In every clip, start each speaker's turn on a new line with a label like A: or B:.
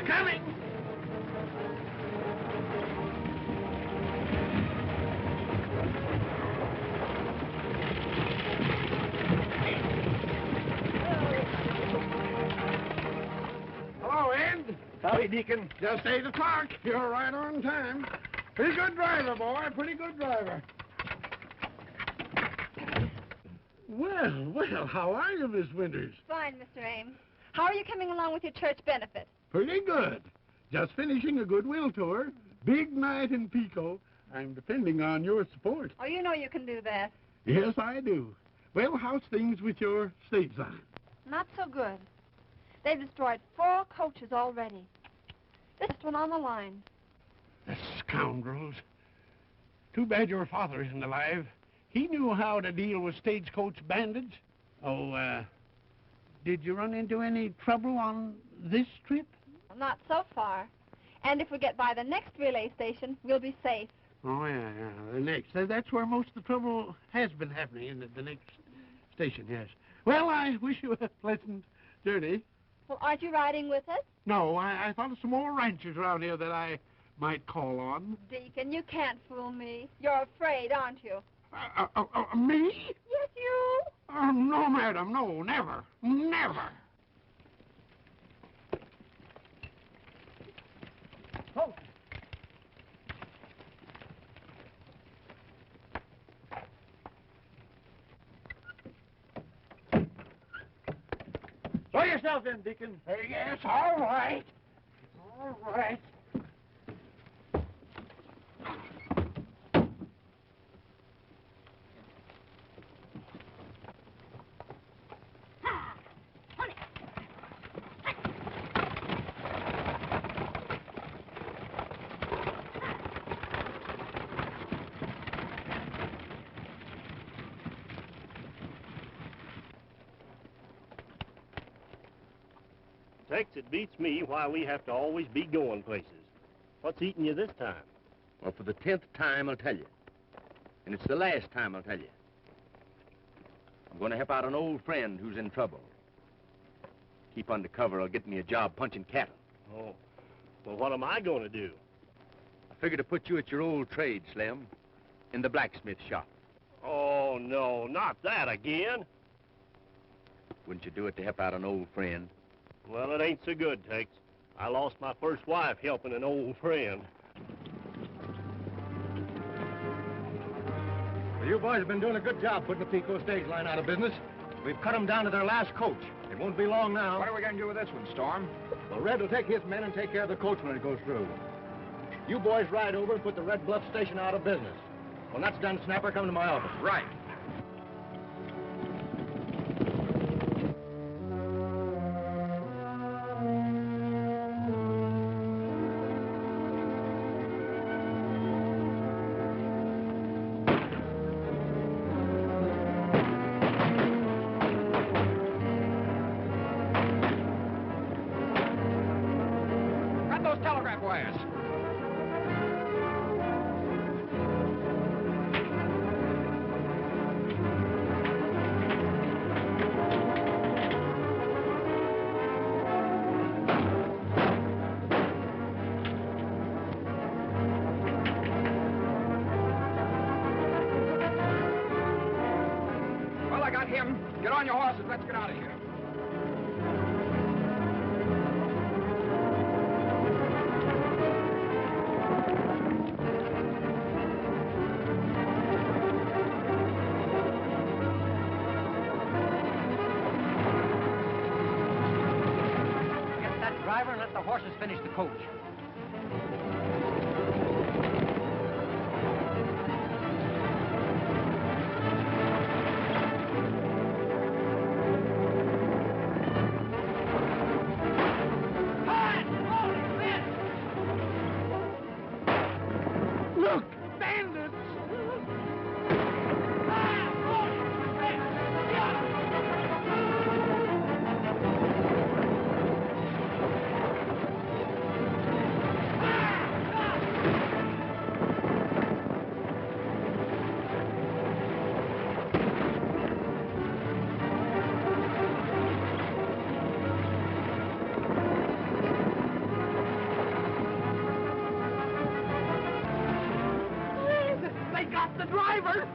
A: coming! Hello, Ed.
B: Howdy, Deacon.
A: Just 8 o'clock. You're right on time. Pretty good driver, boy. Pretty good driver. Well, how are you, Miss Winters?
C: Fine, Mr. Ames. How are you coming along with your church benefit?
A: Pretty good. Just finishing a goodwill tour. Big night in Pico. I'm depending on your support.
C: Oh, you know you can do that.
A: Yes, I do. Well, how's things with your stage line?
C: Not so good. They've destroyed 4 coaches already. This one on the line.
A: The scoundrels. Too bad your father isn't alive. He knew how to deal with stagecoach bandits. Oh, did you run into any trouble on this trip?
C: Not so far. And if we get by the next relay station, we'll be safe.
A: Oh, yeah, the next. That's where most of the trouble has been happening, in the next station, yes. Well, I wish you a pleasant journey.
C: Well, aren't you riding with us?
A: No, I thought of some more ranchers around here that I might call on.
C: Deacon, you can't fool me. You're afraid, aren't you?
A: Me?
C: Yes, you.
A: No, madam, no, never, never.
B: Oh. Throw yourself in, Deacon.
A: Yes, all right. All right.
D: Tex, it beats me why we have to always be going places. What's eating you this time?
E: Well, for the 10th time, I'll tell you. And it's the last time I'll tell you. I'm going to help out an old friend who's in trouble. Keep under cover, I'll get me a job punching cattle.
D: Oh, well, what am I going to do?
E: I figure to put you at your old trade, Slim, in the blacksmith shop.
D: Oh, no, not that again.
E: Wouldn't you do it to help out an old friend?
D: Well, it ain't so good, Tex. I lost my first wife helping an old friend.
B: Well, you boys have been doing a good job putting the Pico stage line out of business. We've cut them down to their last coach. It won't be long now.
F: What are we going to do with this one, Storm?
B: Well, Red will take his men and take care of the coach when it goes through. You boys ride over and put the Red Bluff station out of business. When that's done, Snapper, come to my office.
F: Right. Get on your horses. Let's get out of here.
B: Get that driver and let the horses finish the coach.
A: the driver!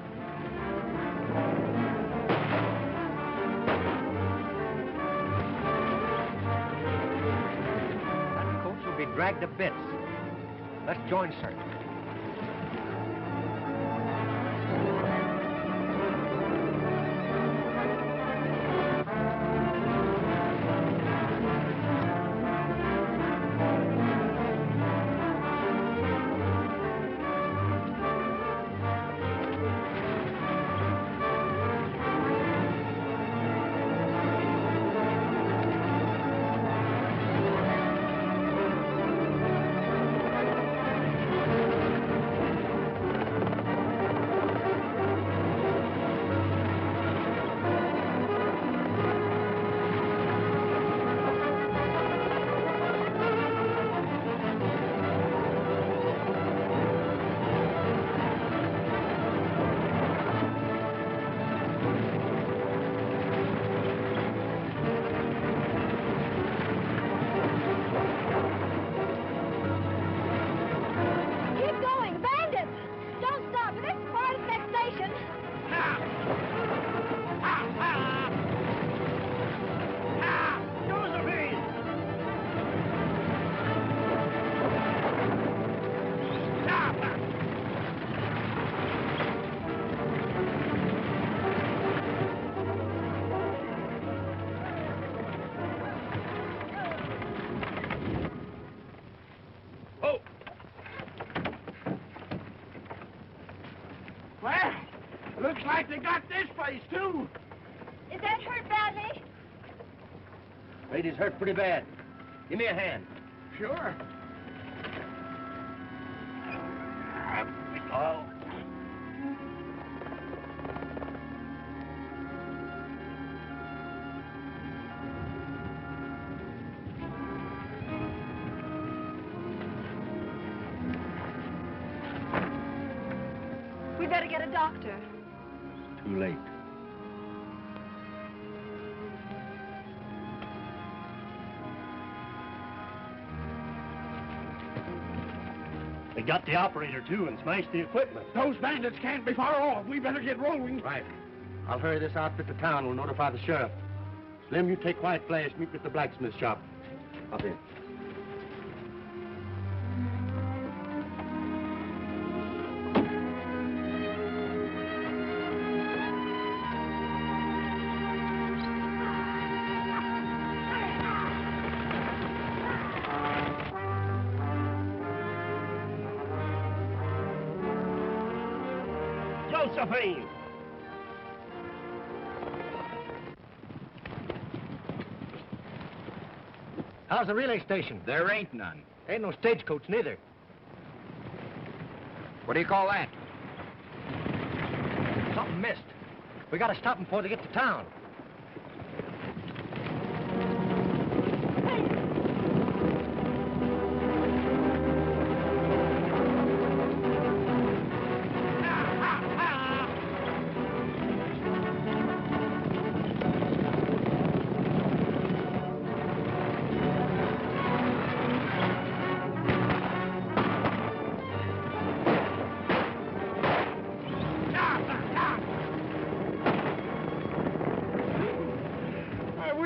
B: That coach will be dragged to bits. Let's join search.
A: Looks like they got this place, too.
C: Is that hurt badly?
E: Lady's hurt pretty bad. Give me a hand.
A: Sure.
E: Oh.
C: We better get a doctor.
E: Too late.
D: They got the operator, too, and smashed the equipment.
A: Those bandits can't be far off. We better get rolling.
E: Right. I'll hurry this outfit to town. We'll notify the sheriff. Slim, you take White Flash. Meet me at the blacksmith shop. Up in.
D: Josephine!
B: How's the relay station?
F: There ain't none.
B: Ain't no stagecoach neither.
F: What do you call that?
B: Something missed. We gotta stop them before they get to town.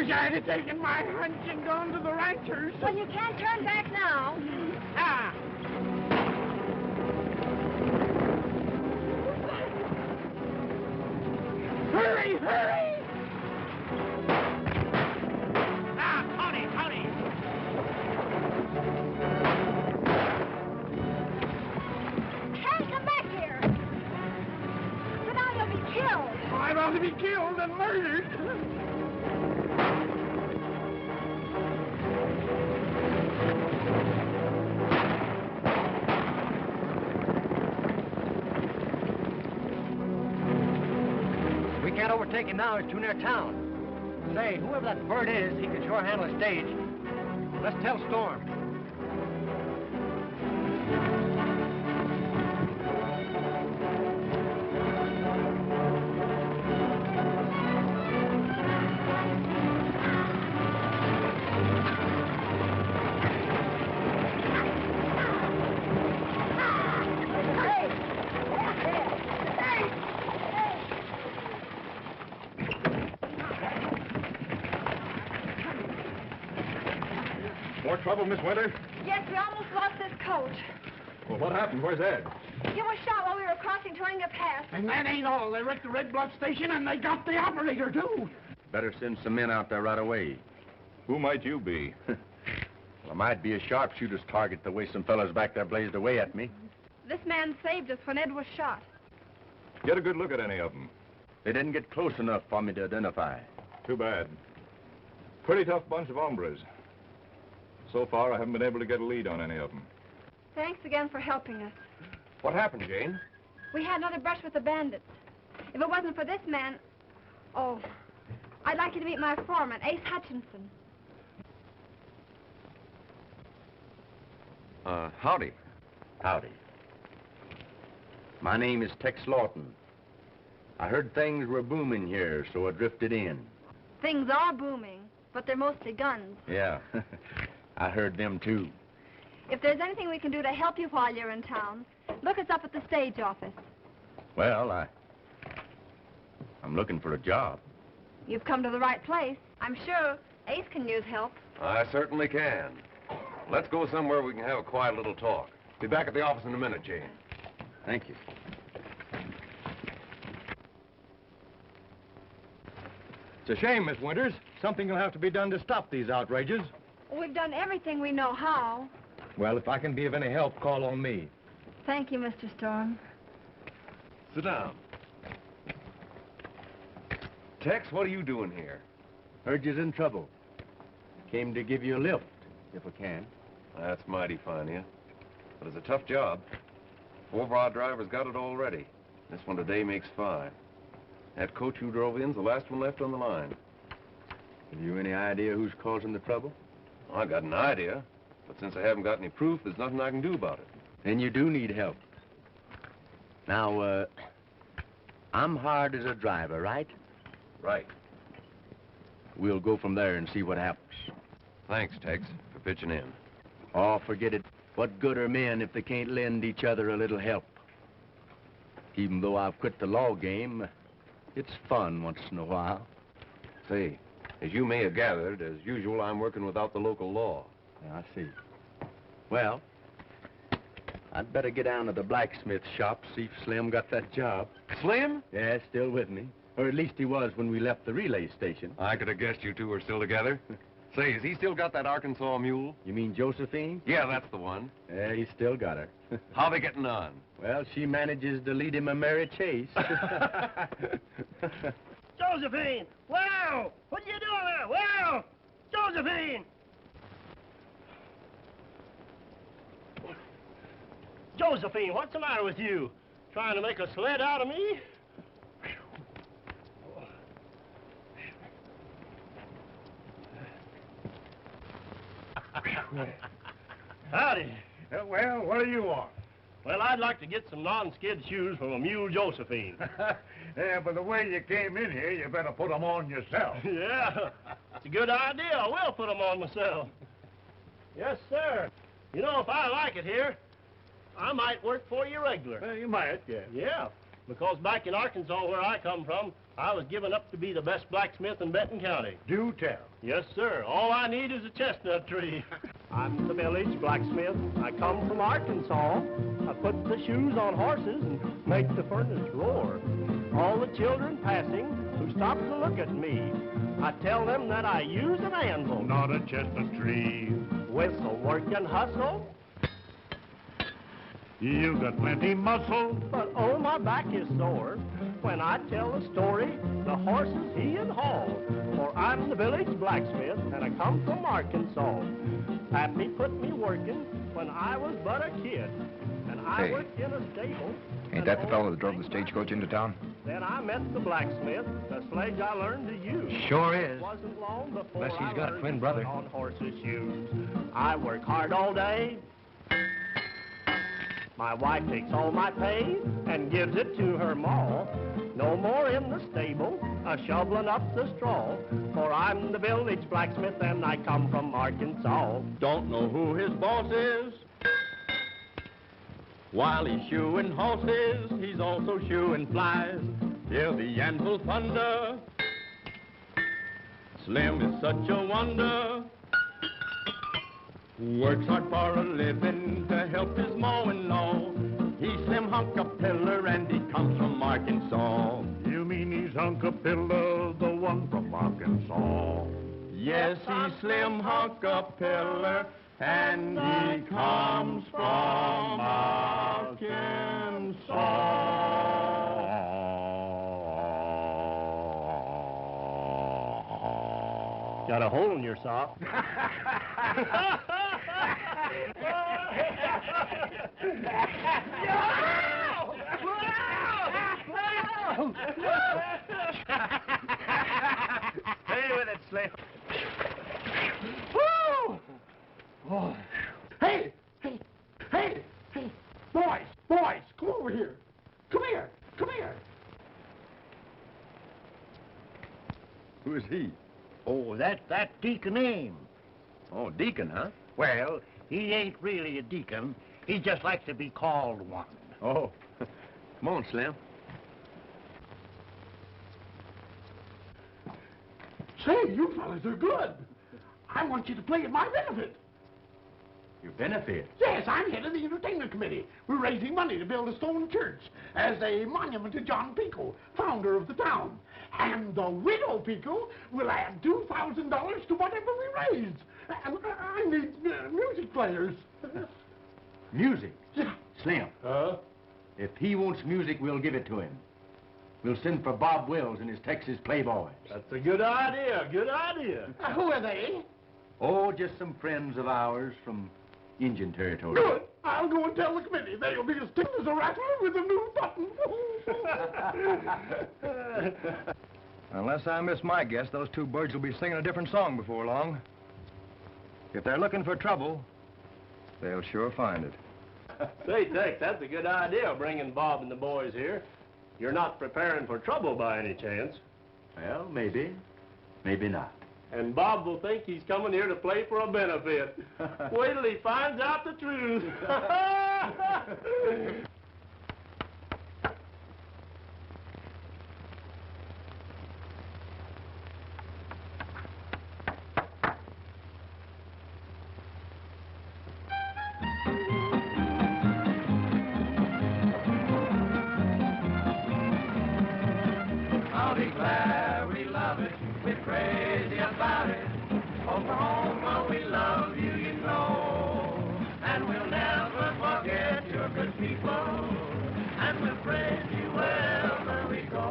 A: I'd have taken my hunch and gone to the ranchers.
C: Well, you can't turn back now.
A: Ah! Hurry, hurry! Ah, Tony, Tony!
C: Hey, come back here. So now you'll be killed.
A: Oh, I'd rather be killed than murdered.
B: Can't overtake him now. He's too near town. Say, whoever that bird is, he can sure handle a stage. Let's tell Storm. trouble, Miss Winter?
C: Yes, we almost lost this coach.
B: Well, what happened? Where's Ed?
C: He was shot while we were crossing Turning Pass.
A: And that ain't all. They wrecked the Red Bluff station, and they got the operator, too.
E: Better send some men out there right away.
B: Who might you be?
E: Well, I might be a sharpshooter's target the way some fellas back there blazed away at me.
C: This man saved us when Ed was shot.
B: Get a good look at any of them.
E: They didn't get close enough for me to identify.
B: Too bad. Pretty tough bunch of hombres. So far, I haven't been able to get a lead on any of them.
C: Thanks again for helping us.
B: What happened, Jane?
C: We had another brush with the bandits. If it wasn't for this man... Oh, I'd like you to meet my foreman, Ace Hutchinson.
E: Howdy. Howdy. My name is Tex Lawton. I heard things were booming here, so I drifted in.
C: Things are booming, but they're mostly guns.
E: Yeah, I heard them too.
C: If there's anything we can do to help you while you're in town, look us up at the stage office.
E: Well, I'm looking for a job.
C: You've come to the right place. I'm sure Ace can use help.
G: I certainly can. Let's go somewhere we can have a quiet little talk. Be back at the office in a minute, Jane.
E: Thank you.
B: It's a shame, Miss Winters. Something will have to be done to stop these outrages.
C: We've done everything we know how.
B: Well, if I can be of any help, call on me.
C: Thank you, Mr. Storm.
G: Sit down. Tex, what are you doing here?
E: Heard you's in trouble. Came to give you a lift, if I can.
G: That's mighty fine of you. But it's a tough job. 4 of our drivers got it already. This one today makes 5. That coach you drove in's the last one left on the line.
E: Have you any idea who's causing the trouble?
G: Well, I got an idea, but since I haven't got any proof, there's nothing I can do about it.
E: Then you do need help. Now, I'm hired as a driver, right?
G: Right.
E: We'll go from there and see what happens.
G: Thanks, Tex, for pitching in.
E: Oh, forget it. What good are men if they can't lend each other a little help? Even though I've quit the law game, it's fun once in a while.
G: Say, as you may have gathered, as usual, I'm working without the local law.
E: Yeah, I see. Well, I'd better get down to the blacksmith shop, see if Slim got that job.
G: Slim?
E: Yeah, still with me. Or at least he was when we left the relay station.
G: I could have guessed you two were still together. Say, has he still got that Arkansas mule?
E: You mean Josephine?
G: Yeah, that's the one.
E: Yeah, he's still got her.
G: How they getting on?
E: Well, she manages to lead him a merry chase.
D: Josephine! Wow! What are you doing there? Wow! Josephine! Josephine, what's the matter with you? Trying to make a sled out of me? Howdy.
A: Well, what do you want?
D: Well, I'd like to get some non-skid shoes from a mule Josephine.
A: Yeah, but the way you came in here, you better put them on yourself.
D: Yeah, it's a good idea. I will put them on myself. Yes, sir. You know, if I like it here, I might work for you regular.
A: Well, you might, yeah.
D: Yeah, because back in Arkansas, where I come from, I was given up to be the best blacksmith in Benton County.
A: Do tell.
D: Yes, sir. All I need is a chestnut tree. I'm the village blacksmith. I come from Arkansas. I put the shoes on horses and make the furnace roar. All the children passing who stop to look at me, I tell them that I use an anvil,
A: Not a chestnut tree.
D: whistle, work, and hustle.
A: You got plenty muscle.
D: But oh, my back is sore when I tell the story, the horses he and haul. For I'm the village blacksmith, and I come from Arkansas. Pappy put me working when I was but a kid, and I
F: Hey,
D: worked in a stable.
F: Ain't that the fellow that drove the stagecoach into town?
D: Then I met the blacksmith, the sledge I learned to use.
F: Sure is.
D: It wasn't long before
F: Unless he's
D: I
F: got a
D: learned
F: twin
D: to
F: brother.
D: put on horses' shoes. I work hard all day. My wife takes all my pay and gives it to her ma. No more in the stable, shoveling up the straw. For I'm the village blacksmith and I come from Arkansas.
E: Don't know who his boss is. While he's shoeing horses, he's also shoeing flies. Hear the anvil thunder. Slim is such a wonder.
H: Works hard for a living to help his ma-in-law. He's Slim Hunkapillar and he comes from Arkansas.
I: You mean he's Hunkapillar, the one from Arkansas?
H: Yes, he's Slim Hunkapillar and he comes from Arkansas.
D: Got a hole in your sock.
E: Stay with it, Slim.
A: Woo! Oh. Hey! Boys, come over here. Come here.
E: Who is he?
J: Oh, that's Deacon Ames.
E: Oh, Deacon, huh?
J: Well, he ain't really a deacon. He just likes to be called one.
E: Oh. Come on, Slim.
A: Say, you fellas are good. I want you to play at my benefit.
E: Your benefit?
A: Yes, I'm head of the entertainment committee. We're raising money to build a stone church as a monument to John Pico, founder of the town. And the widow Pico will add $2,000 to whatever we raise. And I need music players.
E: Music?
A: Yeah.
E: Slim. If he wants music, we'll give it to him. We'll send for Bob Wills and his Texas Playboys.
D: That's a good idea,
A: Who are they?
E: Oh, just some friends of ours from Indian territory.
A: Good. I'll go and tell the committee. They'll be as ticked as a rattler with a new button.
B: Unless I miss my guess, those two birds will be singing a different song before long. If they're looking for trouble, they'll sure find it.
D: Say, Tex, that's a good idea, bringing Bob and the boys here. You're not preparing for trouble by any chance.
E: Well, maybe. Maybe not.
D: And Bob will think he's coming here to play for a benefit. Wait till he finds out the truth.
H: I'll declare we love it, we're crazy about it. Oklahoma, we love you, you know. And we'll never forget your good people. And we'll praise you wherever we go.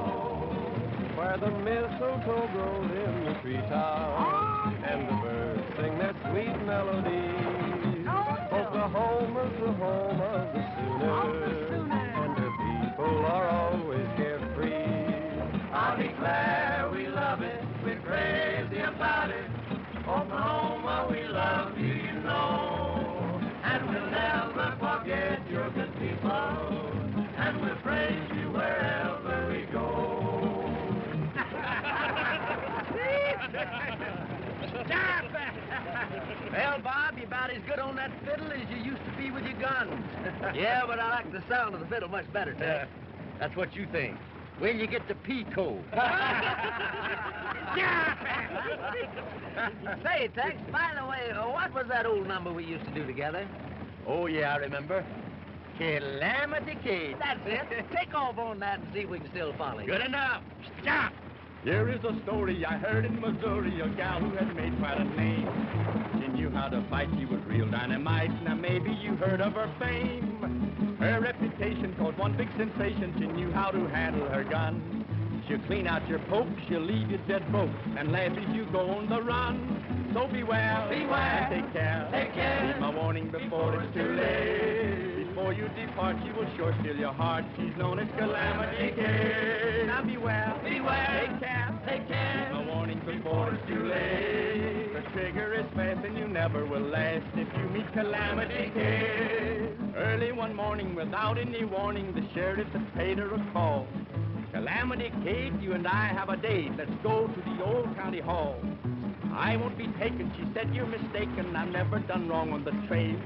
K: Where the mistletoe grows in the treetops and the birds sing their sweet melodies. Oklahoma's the home of the Sooners, and the people are always carefree.
H: I'll declare we love it, we're crazy about it. Oklahoma, we love you, you know. And we'll never forget your good people. And we'll praise you wherever we go.
L: Well, Bob, you're about as good on that fiddle as you used to be with your guns. Yeah, but I like the sound of the fiddle much better, Tex.
E: That's what you think. When you get to Pico.
L: Say, Tex, by the way, what was that old number we used to do together?
E: Oh, yeah, I remember. Calamity Kate.
L: That's it. Take off on that and see if we can still follow you.
E: Good enough. Stop.
H: Here is a story I heard in Missouri, a gal who had made quite a name. She knew how to fight, she was real dynamite. Now maybe you heard of her fame. Her reputation caused one big sensation. She knew how to handle her gun. She'll clean out your poke, she'll leave you dead broke, and laugh if you go on the run. So beware, beware, and take care. Take care. Heed my warning before it's too late. Before you depart, she will sure steal your heart. She's known as Calamity Kate. Now beware, beware, take care, take care. Heed my warning before it's too late. The trigger is fast and you never will last if you meet Calamity Kate. Early one morning, without any warning, the sheriff had paid her a call. Calamity Kate, you and I have a date. Let's go to the old county hall. I won't be taken, she said, you're mistaken. I've never done wrong on the trail.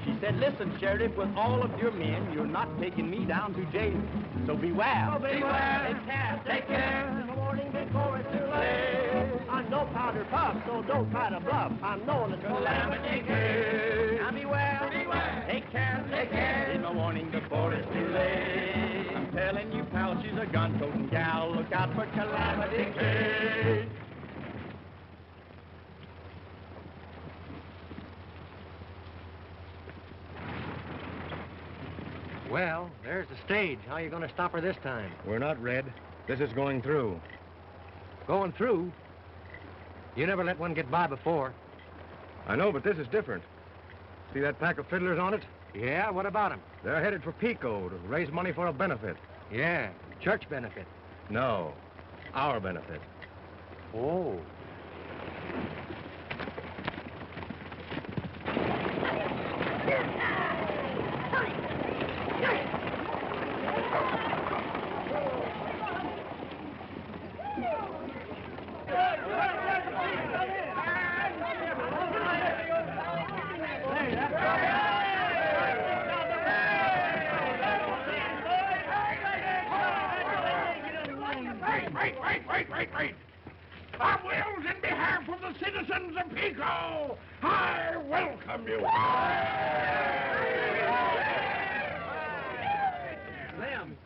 H: She said, listen, Sheriff, with all of your men, you're not taking me down to jail. So beware.
D: Oh, beware. Take care.
H: Take care.
D: In the morning before it's too late. I know all powder puff, so don't try to bluff. I'm known as Calamity Kid.
L: Now beware, take care, in the warning before it's too late.
H: I'm telling you, pal, she's a gun-toting gal. Look out for Calamity Kid.
M: Well, there's the stage. How are you going to stop her this time?
B: We're not, Red. This is going through.
M: Going through? You never let one get by before.
B: I know, but this is different. See that pack of fiddlers on it?
M: Yeah, what about them?
B: They're headed for Pico to raise money for a benefit.
M: Yeah, church benefit.
B: No, our benefit.
M: Oh.
A: Wait. Bob Wills, in behalf of the citizens of Pico, I welcome you.
E: Slim,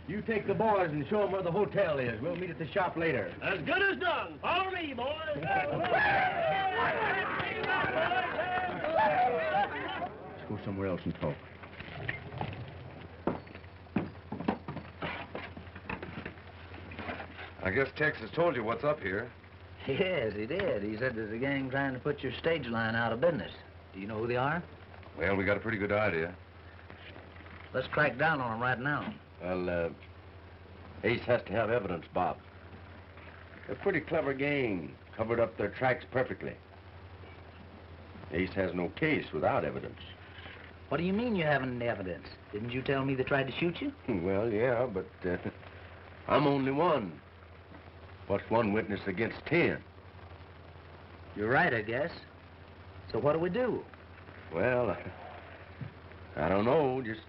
E: you take the boys and show them where the hotel is. We'll meet at the shop later.
D: As good as done. Follow me, boys.
E: Let's go somewhere else and talk.
G: I guess Tex has told you what's up here.
L: Yes, he did. He said there's a gang trying to put your stage line out of business. Do you know who they are?
G: Well, we got a pretty good idea.
L: Let's crack down on them right now.
E: Well, Ace has to have evidence, Bob. They're a pretty clever gang. Covered up their tracks perfectly. Ace has no case without evidence.
L: What do you mean you haven't any evidence? Didn't you tell me they tried to shoot you?
E: Well, yeah, but I'm only one. What's one witness against 10?
L: You're right, I guess. So what do we do?
E: Well, I don't know. Just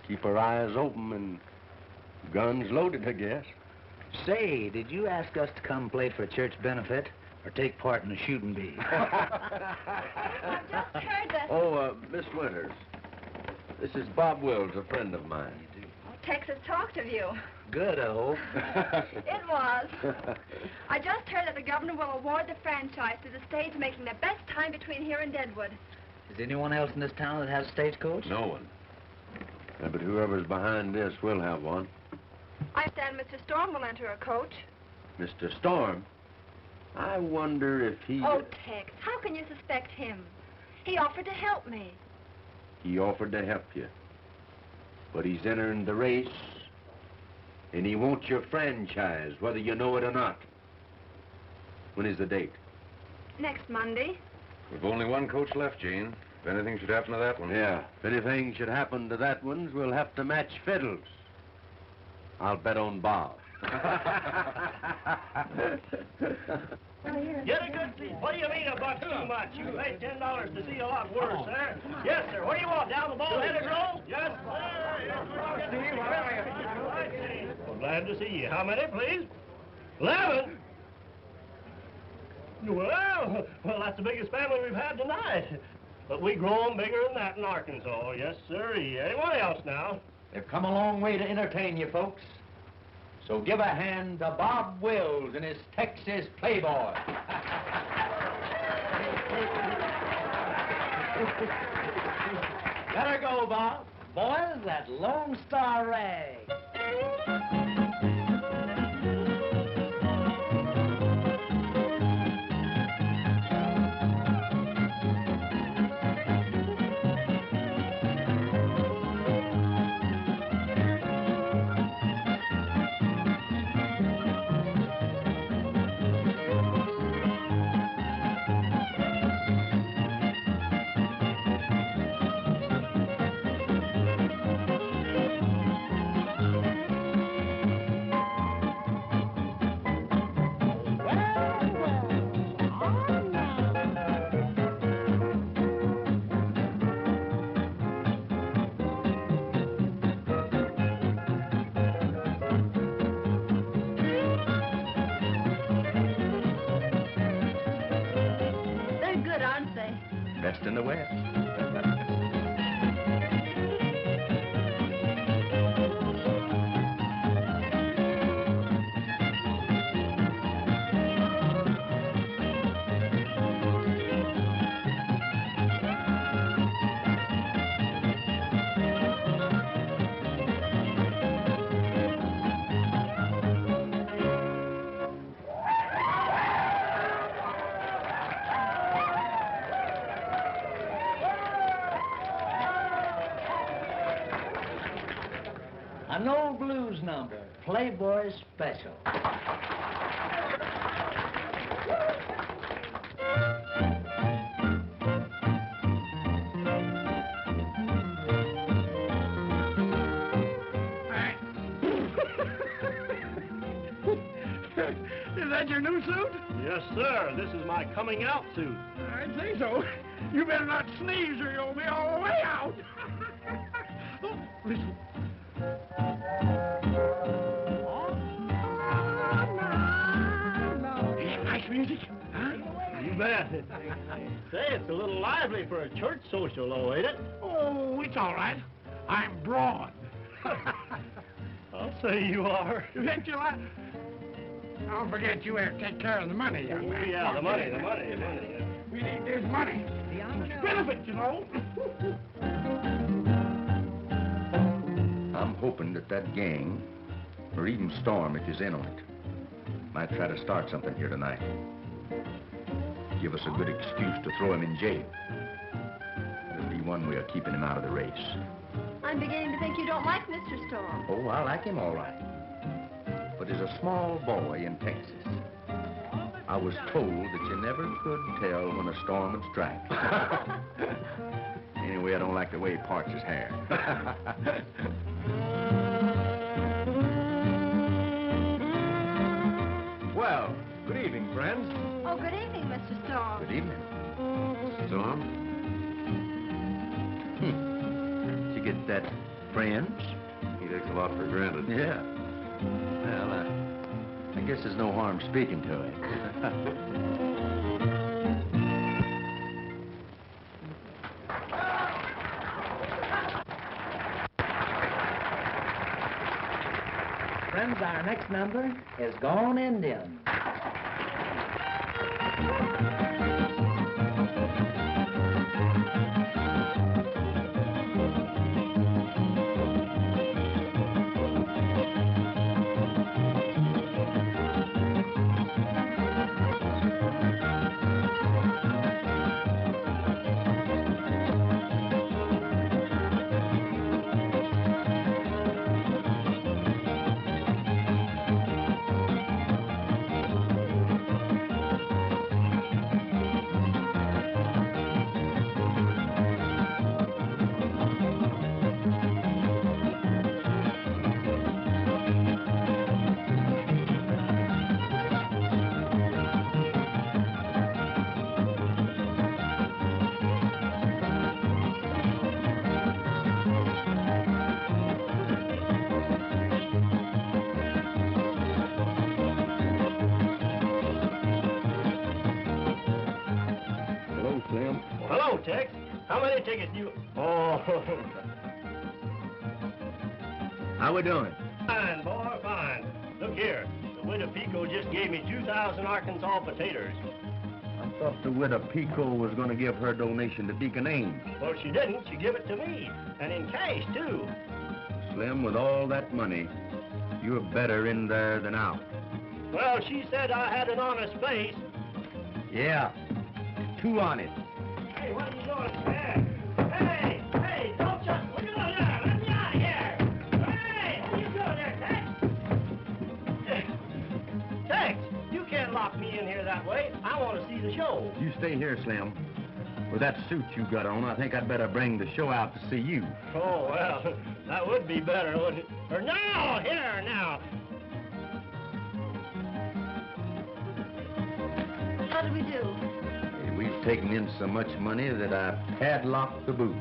E: keep our eyes open and guns loaded, I guess.
L: Say, did you ask us to come play for a church benefit or take part in a shooting bee?
C: I just heard that.
E: Oh, Miss Winters. This is Bob Wills, a friend of mine.
C: Tex has talked of you.
L: Good, I hope.
C: It was. I just heard that the governor will award the franchise to the stage making the best time between here and Deadwood.
L: Is anyone else in this town that has a stagecoach?
E: No one. Yeah, but whoever's behind this will have one.
C: I understand Mr. Storm will enter a coach.
E: Mr. Storm? I wonder if he...
C: Oh, Tex, how can you suspect him? He offered to help me.
E: He offered to help you. But he's entering the race, and he wants your franchise, whether you know it or not. When is the date?
C: Next Monday.
G: We've only one coach left, Gene. If anything should happen to that one.
E: Yeah, if anything should happen to that one, we'll have to match fiddles. I'll bet on Bob.
D: Get a good seat. What do you mean a buck too much? You paid $10 to see a lot worse, sir. Yes, sir. What do you want? Down the ball-headed row? Yes, sir. Steve, how are you? Well, glad to see you. How many, please? 11. Well, that's the biggest family we've had tonight. But we grow 'em bigger than that in Arkansas. Yes, sir. Anyone else now?
E: They've come a long way to entertain you, folks. So give a hand to Bob Wills and his Texas Playboy.
L: Let her go, Bob. Boys, that Lone Star rag.
E: East and the West.
J: An old blues number, Playboy Special.
A: Is that your new suit?
D: Yes, sir. This is my coming out suit.
A: I'd say so. You better not sneeze or you'll be all the way out. Oh, listen. Nice music, huh?
D: You bet. Say, it's a little lively for a church social, though, ain't it?
A: Oh, it's all right. I'm broad.
D: I'll say you are.
A: You bet your life. Don't forget you have to take care of the money, young man.
D: Yeah, the money.
A: We need this money. Benefit, you know.
E: I'm hoping that gang, or even Storm, if he's in on it, might try to start something here tonight. Give us a good excuse to throw him in jail. It'll be one way of keeping him out of the race.
C: I'm beginning to think you don't like Mr. Storm.
E: Oh, I like him all right. But as a small boy in Texas, I was told that you never could tell when a storm would strike. Anyway, I don't like the way he parts his hair.
B: Well, good evening, friends.
C: Oh, good evening, Mr. Storm.
E: Good evening.
B: Storm?
E: Did you get that, friends?
G: He takes a lot for granted.
E: Yeah. Well, I guess there's no harm speaking to him.
J: Friends, our next number is Gone Indian.
D: Hello, Tex. How many tickets do you... Oh.
E: How we doing?
D: Fine, boy, fine. Look here. The widow Pico just gave me 2,000 Arkansas potatoes.
E: I thought the widow Pico was going to give her donation to Deacon Ames.
D: Well, she didn't. She gave it to me. And in cash, too.
E: Slim, with all that money, you're better in there than out.
D: Well, she said I had an honest face.
E: Yeah, too honest.
D: Hey, what are you doing there? Hey, don't just... What are you doing there? Let me out of here. Hey, what are you doing there, Tex? Tex, you can't lock me in here that way. I want to see the show.
E: You stay here, Slim. With that suit you got on, I think I'd better bring the show out to see you.
D: Oh, well, that would be better, wouldn't it? Or now, here, now.
C: How do we do?
E: Hey, we've taken in so much money that I padlocked the booth.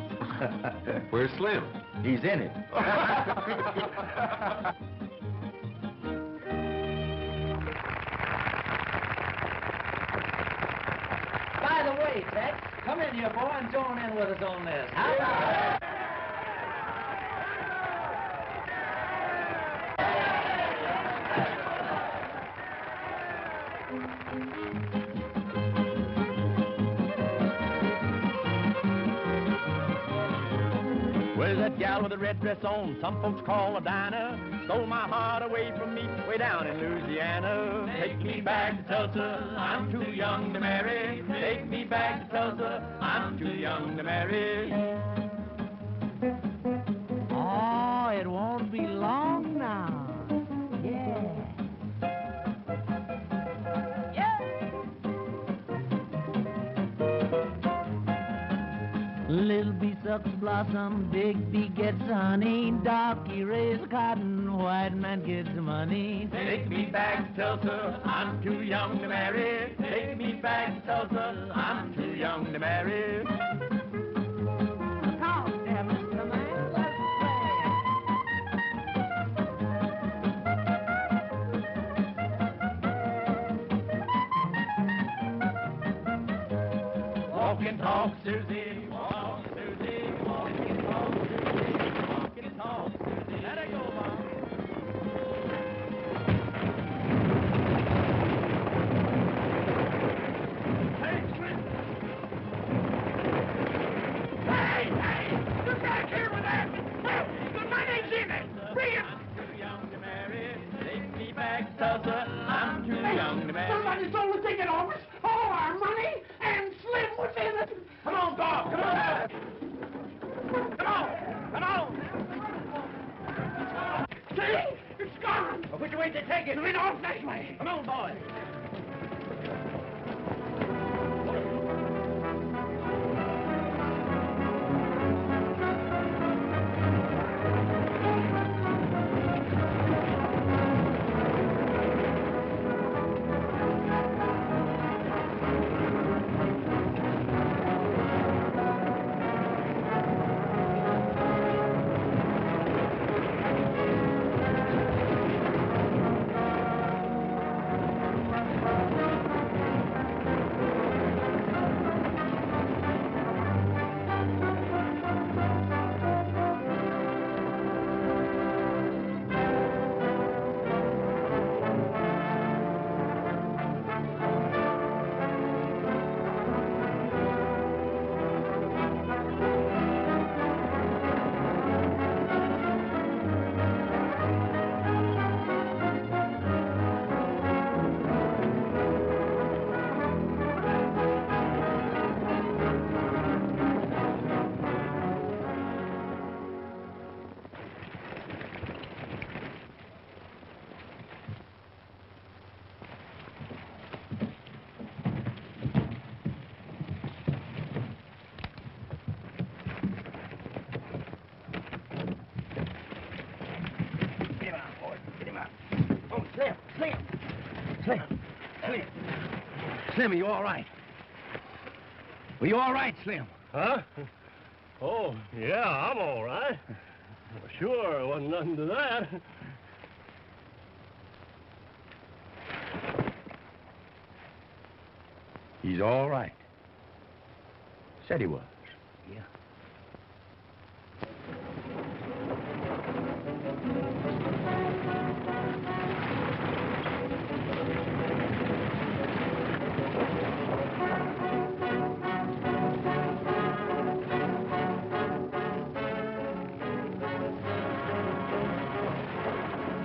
G: Where's Slim?
E: He's in it.
J: By the way, Tex,
L: Come in, you boy, and join in with us on this.
H: Where's that gal with the red dress on? Some folks call her Dinah. Stole my heart away from me way down in Louisiana. Take me back to Tulsa, I'm too young to marry. Take me back to Tulsa, I'm too young to marry.
N: Oh, it won't be long now. Yeah. Little bee sucks blossom, big bee gets honey, darky raise cotton, white man gets money.
H: Take me back to Tulsa, I'm too young to marry. Take me back to Tulsa, I'm too young to marry.
N: Come there, Mr. Man, let's
H: play. Walk and talk, Susie. Walk, Susie. Walk and talk, Susie. Walk and talk, Susie. Let it go, Mom. I'm too young to marry.
A: Somebody stole the ticket off us, all our money, and Slim was in it. Come on, Bob, come on. Come on, come on. See, it's gone.
H: Well, which way did they take it?
A: It went off that way.
H: Come on, boys.
L: Slim, are you all right? Were you all right, Slim?
D: Huh? Oh, yeah, I'm all right. Sure, wasn't nothing to that.
L: He's all right. Said he was. Yeah.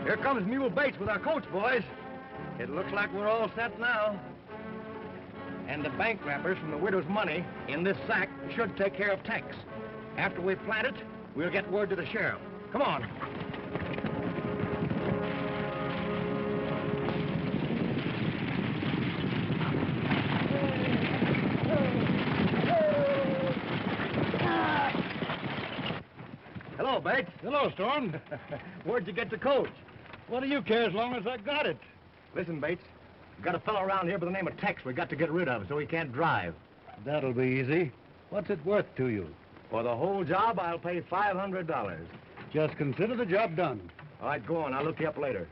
B: Here comes Mule Bates with our coach, boys. It looks like we're all set now. And the bank wrappers from the widow's money in this sack should take care of Tex. After we plant it, we'll get word to the sheriff. Come on. Hello, Bates.
A: Hello, Storm.
B: Where'd you get the coach?
A: What do you care as long as I got it?
B: Listen, Bates, we've got a fellow around here by the name of Tex we got to get rid of so he can't drive.
A: That'll be easy. What's it worth to you?
B: For the whole job, I'll pay $500.
A: Just consider the job done.
B: All right, go on. I'll look you up later.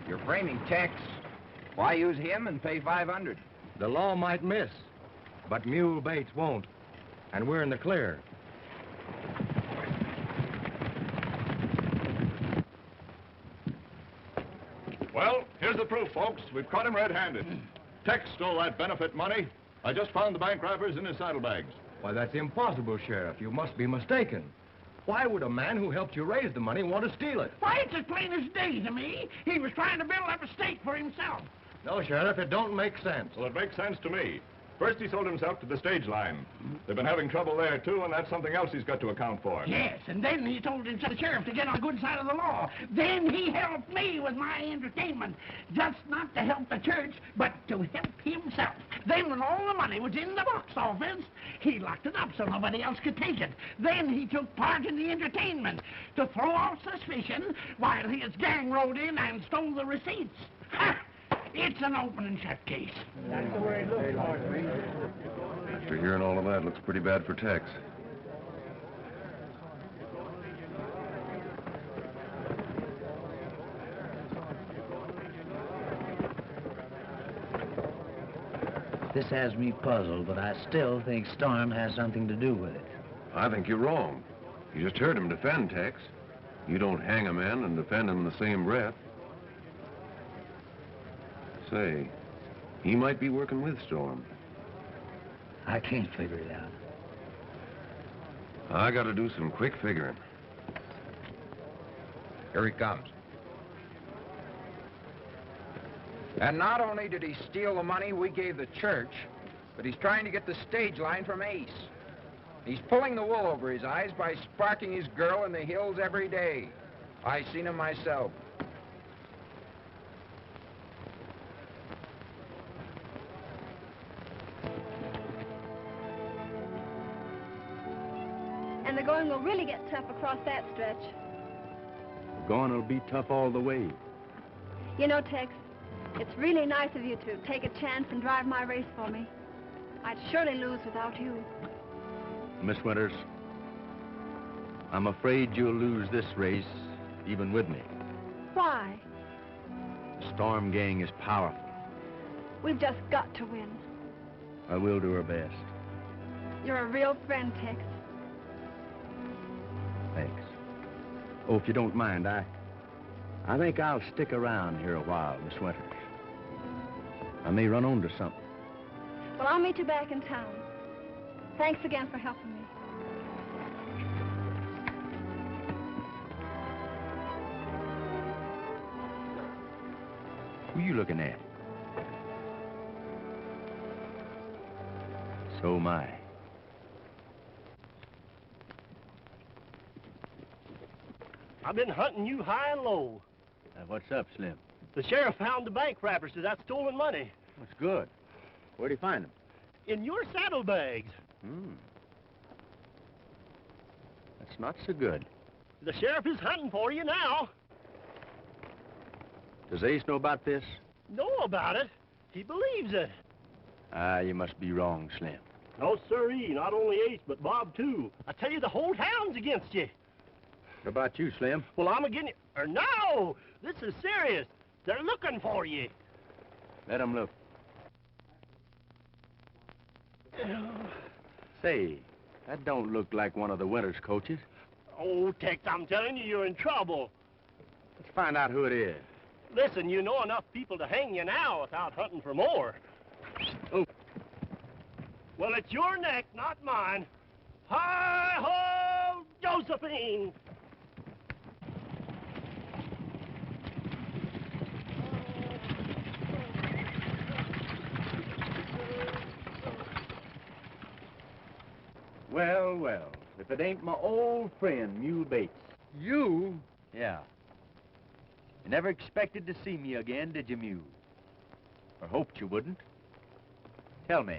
F: You're framing Tex. Why use him and pay $500?
M: The law might miss, but Mule Bates won't. And we're in the clear.
I: Well, here's the proof, folks. We've caught him red-handed. Tex stole that benefit money. I just found the bank wrappers in his saddlebags.
M: Why, that's impossible, Sheriff. You must be mistaken. Why would a man who helped you raise the money want to steal it?
A: Why, it's as plain as day to me. He was trying to build up a stake for himself.
M: No, Sheriff, it don't make sense.
I: Well, it makes sense to me. First, he sold himself to the stage line. They've been having trouble there, too, and that's something else he's got to account for.
A: Yes, and then he told the sheriff to get on the good side of the law. Then he helped me with my entertainment. Just not to help the church, but to help himself. Then when all the money was in the box office, he locked it up so nobody else could take it. Then he took part in the entertainment to throw off suspicion while his gang rode in and stole the receipts. Ha! It's an open and shut case. That's the way it looks.
G: After hearing all of that, looks pretty bad for Tex.
N: This has me puzzled, but I still think Storm has something to do with it.
G: I think you're wrong. You just heard him defend Tex. You don't hang a man and defend him in the same breath. Say, he might be working with Storm.
N: I can't figure it out.
G: I gotta do some quick figuring.
F: Here he comes. And not only did he steal the money we gave the church, but he's trying to get the stage line from Ace. He's pulling the wool over his eyes by sparking his girl in the hills every day. I seen him myself.
C: And the going will really get tough across that stretch.
E: Going will be tough all the way.
C: You know, Tex, it's really nice of you to take a chance and drive my race for me. I'd surely lose without you.
E: Miss Winters, I'm afraid you'll lose this race, even with me.
C: Why?
E: The Storm gang is powerful.
C: We've just got to win.
E: I will do our best.
C: You're a real friend, Tex.
E: Thanks. Oh, if you don't mind, I think I'll stick around here a while, Miss Winters. I may run onto something.
C: Well, I'll meet you back in town. Thanks again for helping me.
E: Who you looking at? So am I.
D: I've been hunting you high and low.
E: What's up, Slim?
D: The sheriff found the bank wrappers to that stolen money.
E: That's good. Where'd he find them?
D: In your saddlebags.
E: That's not so good.
D: The sheriff is hunting for you now.
E: Does Ace know about this?
D: Know about it? He believes it.
E: You must be wrong, Slim.
D: No, sirree. Not only Ace, but Bob, too. I tell you, the whole town's against you.
E: What about you, Slim?
D: Well, I'm against you. No! This is serious. They're looking for you.
E: Let them look. Say, that don't look like one of the Winters coaches.
D: Oh, Tex, I'm telling you, you're in trouble.
E: Let's find out who it is.
D: Listen, you know enough people to hang you now without hunting for more.
E: Oh.
D: Well, it's your neck, not mine. Hi-ho, Josephine!
E: Well, well, if it ain't my old friend, Mule Bates.
M: You?
E: Yeah. You never expected to see me again, did you, Mule? Or hoped you wouldn't? Tell me,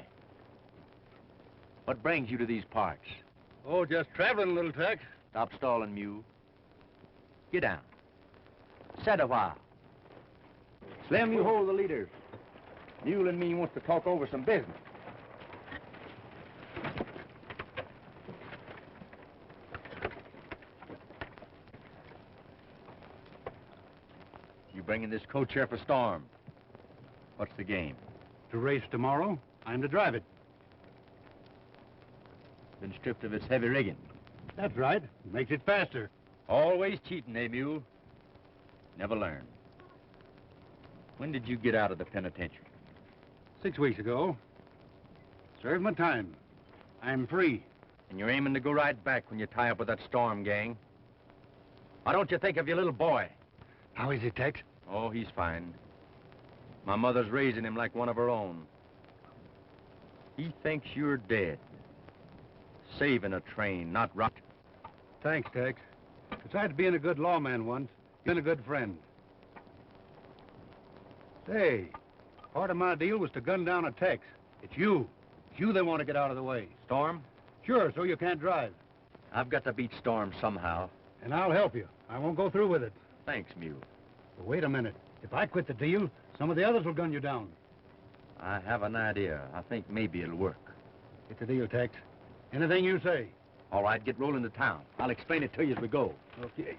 E: what brings you to these parts?
M: Oh, just traveling, little Tex.
E: Stop stalling, Mule. Get down. Sit a while. Slim, you hold the leader. Mule and me wants to talk over some business. You bringing this coach here for Storm. What's the game?
O: To race tomorrow, I'm to drive it.
E: Been stripped of its heavy rigging.
O: That's right. Makes it faster.
E: Always cheating, eh, Mule? Never learn. When did you get out of the penitentiary?
O: 6 weeks ago. Served my time. I'm free.
E: And you're aiming to go right back when you tie up with that Storm gang. Why don't you think of your little boy?
O: How is he, Tex?
E: Oh, he's fine. My mother's raising him like one of her own. He thinks you're dead. Saving a train, not right.
O: Thanks, Tex. Besides being a good lawman once, you've been a good friend. Say, part of my deal was to gun down a Tex. It's you. It's you they want to get out of the way.
E: Storm?
O: Sure, so you can't drive.
E: I've got to beat Storm somehow.
O: And I'll help you. I won't go through with it.
E: Thanks, Mule.
O: But wait a minute. If I quit the deal, some of the others will gun you down.
E: I have an idea. I think maybe it'll work.
O: It's a deal, Tex. Anything you say.
E: All right, get rolling to town. I'll explain it to you as we go.
O: Okay.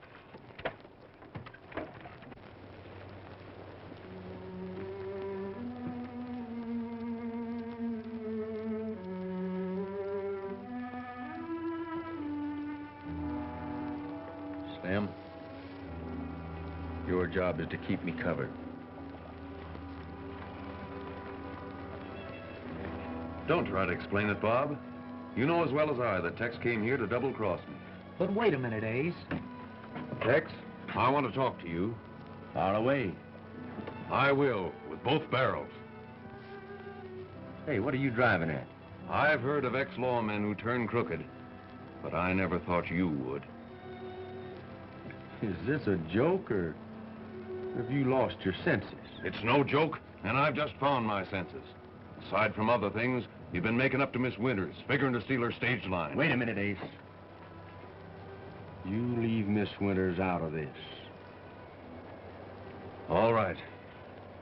E: Slim, your job is to keep me covered.
G: Don't try to explain it, Bob. You know as well as I that Tex came here to double-cross me.
J: But wait a minute, Ace.
G: Tex, I want to talk to you.
E: Far away.
G: I will, with both barrels.
E: Hey, what are you driving at?
G: I've heard of ex-lawmen who turn crooked, but I never thought you would.
E: Is this a joke, or have you lost your senses?
G: It's no joke, and I've just found my senses. Aside from other things, you've been making up to Miss Winters, figuring to steal her stage line.
E: Wait a minute, Ace. You leave Miss Winters out of this.
G: All right.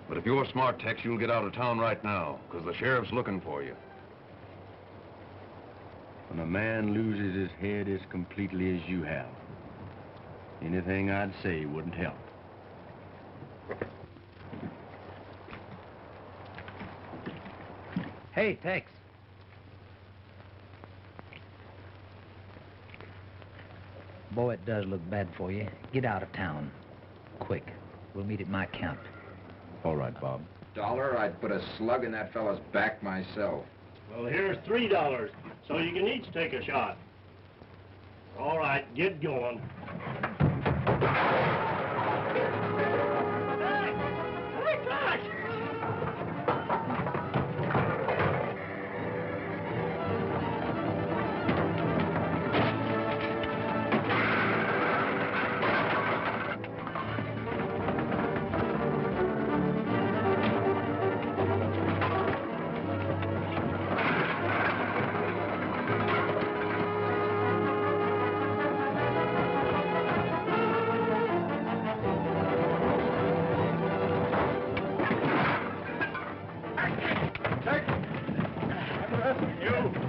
G: But if you're smart, Tex, you'll get out of town right now, because the sheriff's looking for you.
E: When a man loses his head as completely as you have, anything I'd say wouldn't help.
J: Hey, Tex. Boy, it does look bad for you. Get out of town. Quick. We'll meet at my camp.
E: All right, Bob.
F: $1, I'd put a slug in that fella's back myself.
D: Well, here's $3, so you can each take a shot. All right, get going.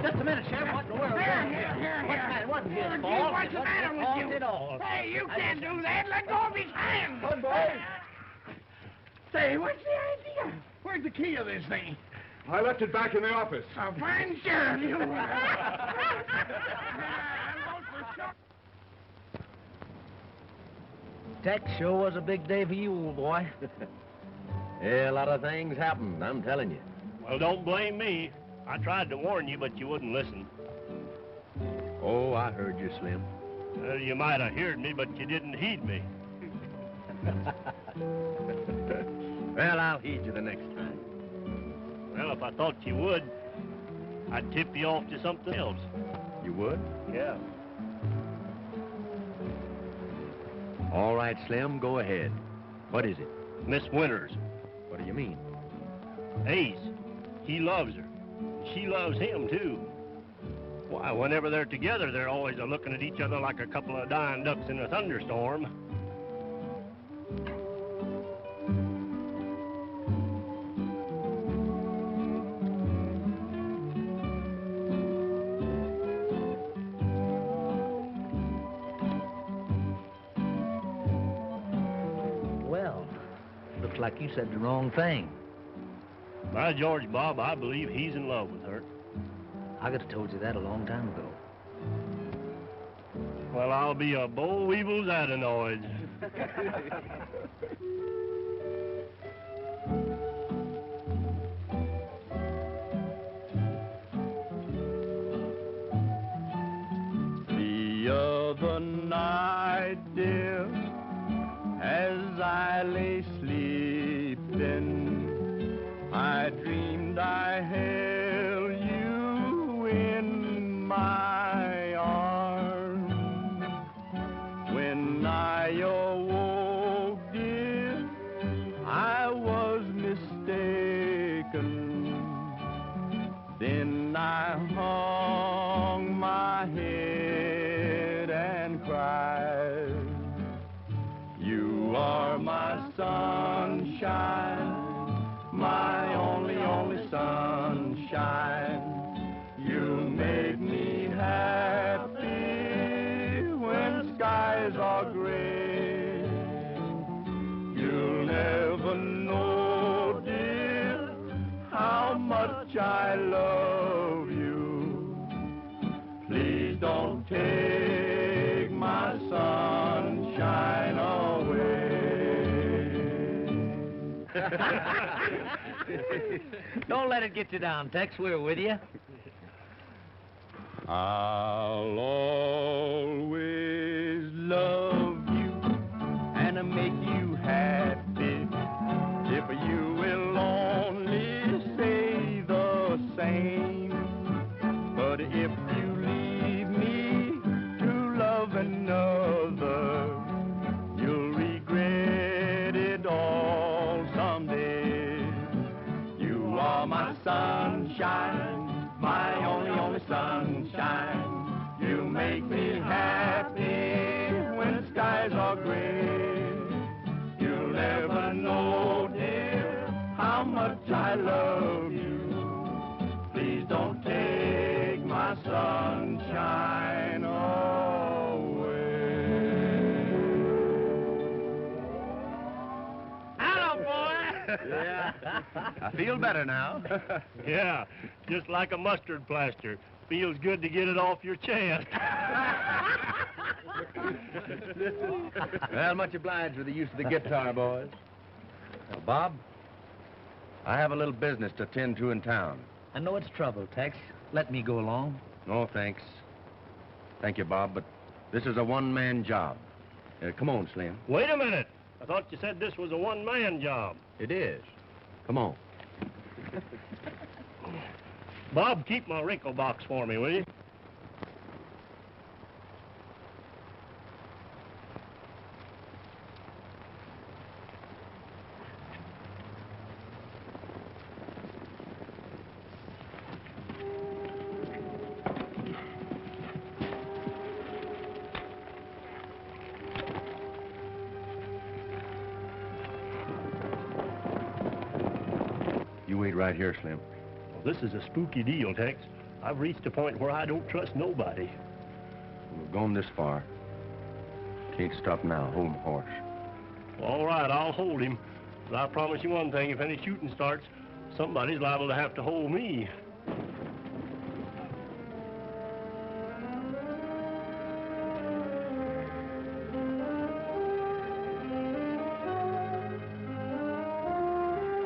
J: Just a minute, Sheriff. What in the world? What's the matter with you?
A: Hey, you can't do that. Let go of his hand.
I: Good boy.
A: Say, what's the idea? Where's the key of this thing?
I: I left it back in the office.
A: A fine sheriff, you.
J: Tex sure was a big day for you, old boy.
E: Yeah, a lot of things happened, I'm telling you.
D: Well, don't blame me. I tried to warn you, but you wouldn't listen.
E: Oh, I heard you, Slim.
D: You might have heard me, but you didn't heed me.
E: Well, I'll heed you the next time.
D: Well, if I thought you would, I'd tip you off to something else.
E: You would?
D: Yeah.
E: All right, Slim, go ahead. What is it?
D: Miss Winters.
E: What do you mean?
D: Ace. He loves her. She loves him, too. Why, whenever they're together, they're always looking at each other like a couple of dying ducks in a thunderstorm.
J: Well, like you said the wrong thing.
D: By George, Bob, I believe he's in love with her.
J: I could have told you that a long time ago.
D: Well, I'll be a boll weevil's adenoid.
H: The other night, dear, as I lay sleeping, I dreamed I held you in my arms. When I awoke, dear, I was mistaken. Then I hung my head and cried. You are my sunshine, my only sunshine. You make me happy when skies are gray. You'll never know, dear, how much I love you. Please don't take my sunshine away.
J: Don't let it get you down, Tex. We're with you.
H: I'll always love you and make you happy if you will only say the same. But if you leave me to love another, you'll regret it all someday. You are my sunshine, my only sunshine. You make me happy when skies are gray. You'll never know, dear, how much I love you. Please don't take my sunshine away.
B: Hello, boy.
E: Yeah. I feel better now.
D: Yeah, just like a mustard plaster. Feels good to get it off your chest.
E: Well, much obliged with the use of the guitar, boys. Now, Bob, I have a little business to attend to in town.
J: I know it's trouble, Tex. Let me go along.
E: No, thanks. Thank you, Bob, but this is a one-man job. Come on, Slim.
D: Wait a minute. I thought you said this was a one-man job.
E: It is. Come on.
D: Bob, keep my wrinkle box for me, will you?
E: You wait right here, Slim.
D: Well, this is a spooky deal, Tex. I've reached a point where I don't trust nobody.
E: We've gone this far. Can't stop now. Hold him horse.
D: Well, all right, I'll hold him. But I promise you one thing, if any shooting starts, somebody's liable to have to hold me.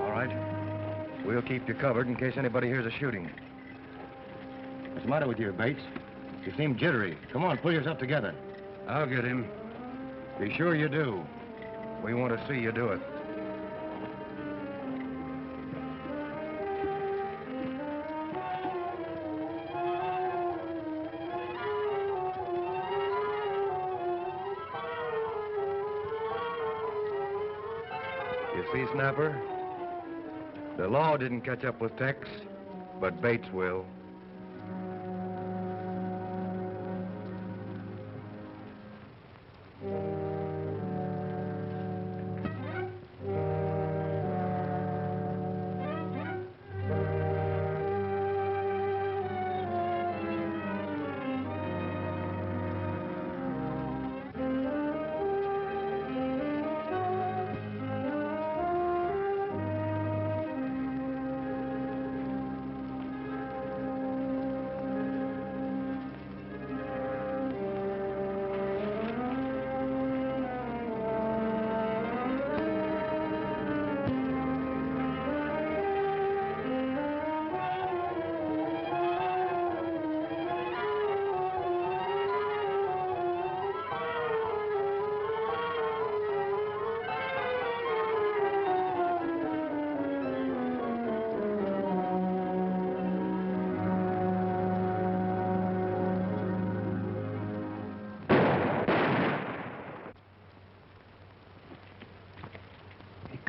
E: All right. We'll keep you covered in case anybody hears a shooting. What's the matter with you, Bates? You seem jittery. Come on, pull yourself together. I'll get him. Be sure you do. We want to see you do it. You see, Snapper? The law didn't catch up with Tex, but Bates will.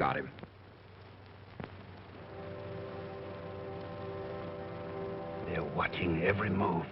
F: got him.
O: They're watching every move.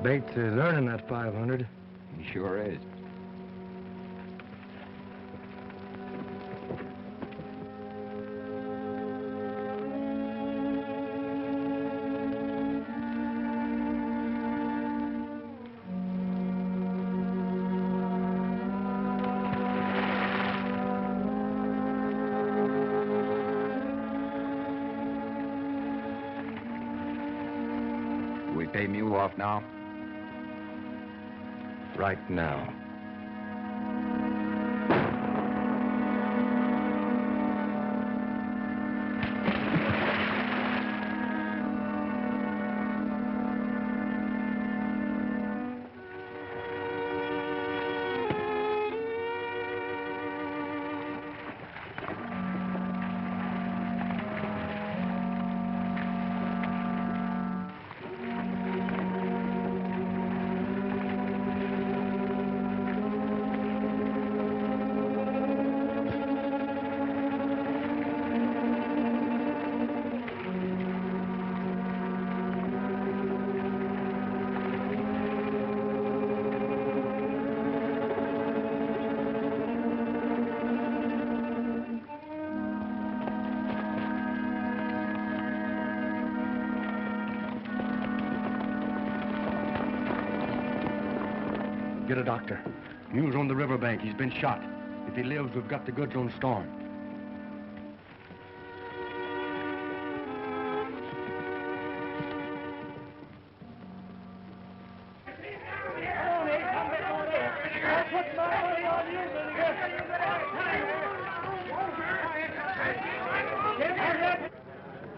B: Bates is earning that 500.
F: He sure is. Do we pay Mule off now?
B: Right now. Get a doctor. Mule's on the riverbank. He's been shot. If he lives, we've got the goods on Storm.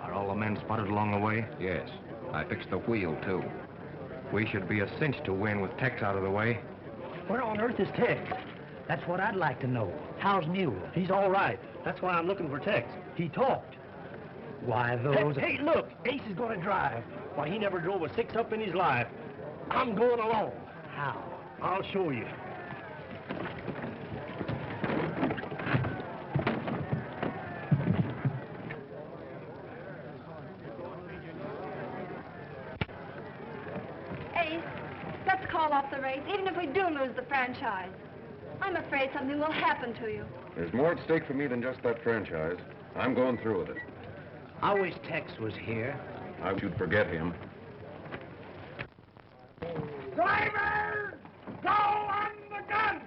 B: Are all the men spotted along the way?
F: Yes. I fixed the wheel, too.
B: We should be a cinch to win with Tex out of the way.
J: Where on earth is Tex? That's what I'd like to know. How's Mule?
D: He's all right. That's why I'm looking for Tex.
J: He talked. Why, those...
D: Hey, look! Ace is going to drive. Why, he never drove a six-up in his life. I'm going along.
J: How?
D: I'll show you.
C: Ace, let's call off the race, even if we do lose the franchise. I'm afraid something will happen to you.
G: There's more at stake for me than just that franchise. I'm going through with it.
J: I wish Tex was here.
G: I wish you'd forget him.
A: Driver! Go on the gun!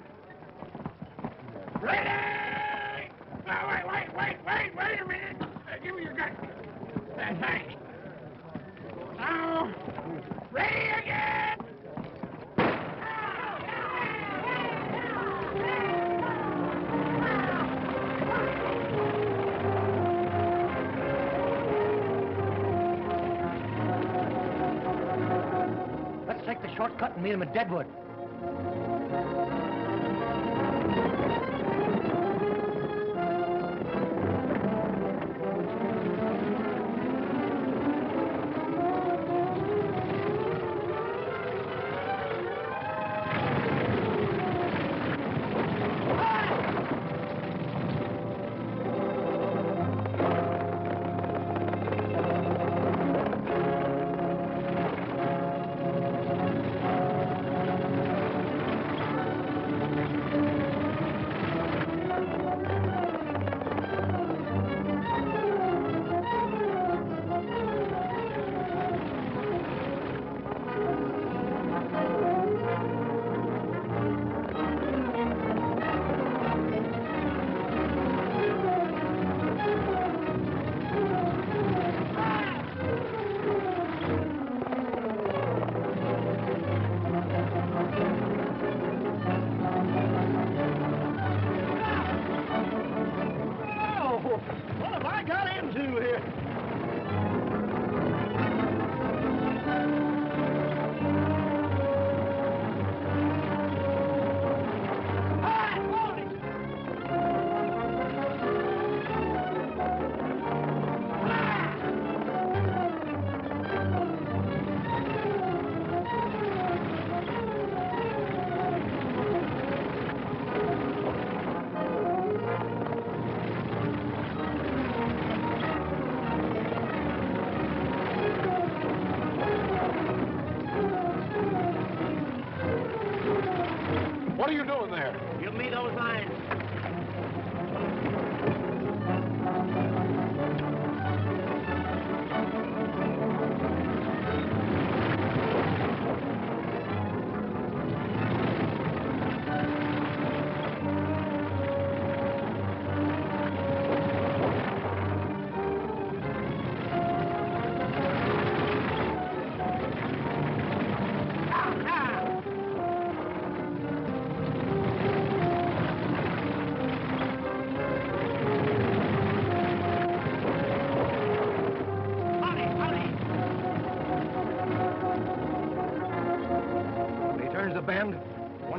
A: Ready! Oh, wait a minute. Give me your gun. Thanks. Now, ready again!
J: Let's take the shortcut and meet him at Deadwood.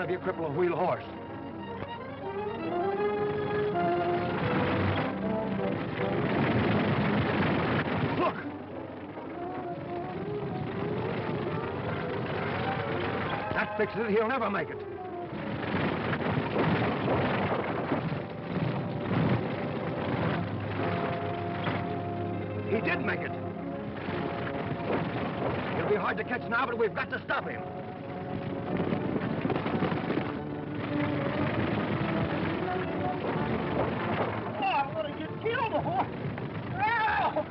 B: have you cripple a wheel horse. Look! That fixes it. He'll never make it. He did make it. He'll be hard to catch now, but we've got to stop him.
D: Oh, I'm gonna get killed, boy. Ow!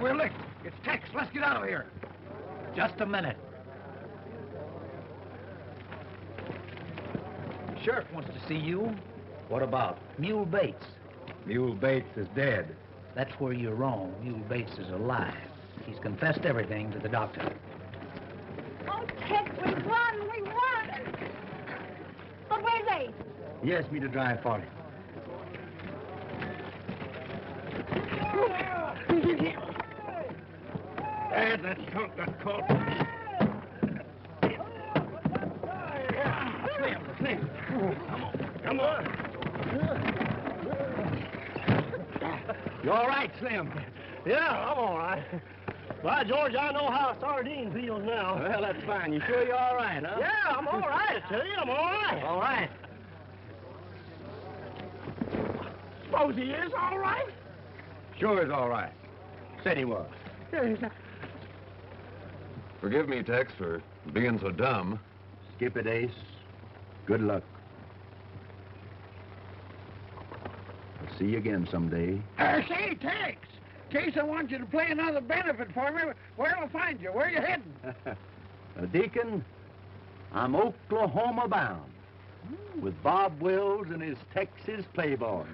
B: We're licked. It's Tex. Let's get out of here.
J: Just a minute. The sheriff wants to see you.
O: What about?
J: Mule Bates.
O: Mule Bates is dead.
J: That's where you're wrong. Mule Bates is alive. He's confessed everything to the doctor.
C: Oh, Tex, we won. We won. But where's Ace?
B: He asked me to drive for him.
A: Dad, that skunk got caught.
B: Slim.
A: Come on.
B: You all right, Slim?
D: Yeah, I'm all right. By George, I know how a sardine feels now.
B: Well, that's fine. You sure you're all right, huh?
D: Yeah, I'm all right, I tell you. I'm all right.
B: All right.
A: Suppose he is all right?
B: Sure is all right. Said he was.
G: Forgive me, Tex, for being so dumb.
B: Skip it, Ace. Good luck. I'll see you again someday.
A: Say, Tex, in case I want you to play another benefit for me, where'll I find you? Where are you heading?
B: Deacon, I'm Oklahoma bound. With Bob Wills and his Texas Playboys.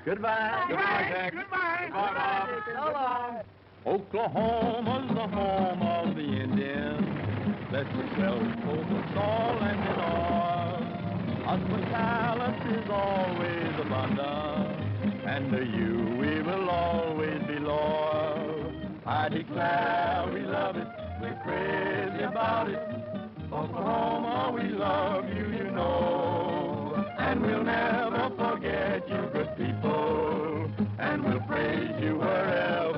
B: Goodbye.
A: Goodbye, Tex. Goodbye.
B: Goodbye, Bob.
C: So long.
H: Oklahoma's the home of the Indian. Bless yourself, both in soul and in all. Hospitality is always abundant, and to you we will always be loyal. I declare we love it, we're crazy about it. Oklahoma, we love you, you know. And we'll never forget you, good people, and we'll praise you wherever